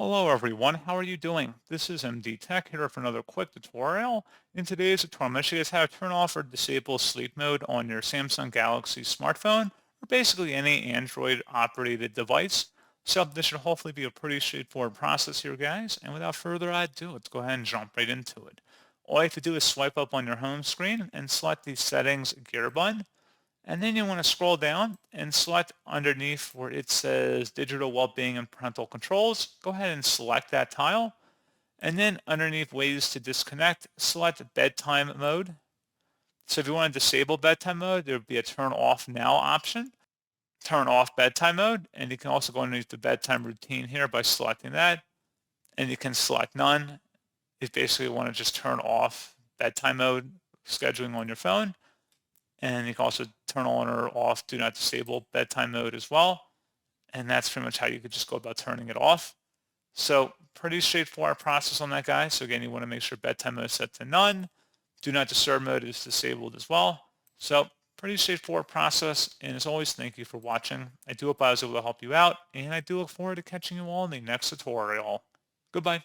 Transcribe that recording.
Hello everyone, how are you doing? This is MD Tech here for another quick tutorial. In today's tutorial, I'm going to show you guys how to turn off or disable sleep mode on your Samsung Galaxy smartphone or basically any Android operated device. So this should hopefully be a pretty straightforward process here, guys. And without further ado, let's go ahead and jump right into it. All you have to do is swipe up on your home screen and select the settings gear button. And then you want to scroll down and select underneath where it says digital well-being and parental controls. Go ahead and select that tile. And then underneath ways to disconnect, select bedtime mode. So if you want to disable bedtime mode, there would be a turn off now option. Turn off bedtime mode. And you can also go underneath the bedtime routine here by selecting that. And you can select none. If basically you want to just turn off bedtime mode scheduling on your phone. And you can also turn on or off do not disable bedtime mode as well. And that's pretty much how you could just go about turning it off. So pretty straightforward process on that, guys. So again, you want to make sure bedtime mode is set to none. Do not disturb mode is disabled as well. So pretty straightforward process. And as always, thank you for watching. I do hope I was able to help you out. And I do look forward to catching you all in the next tutorial. Goodbye.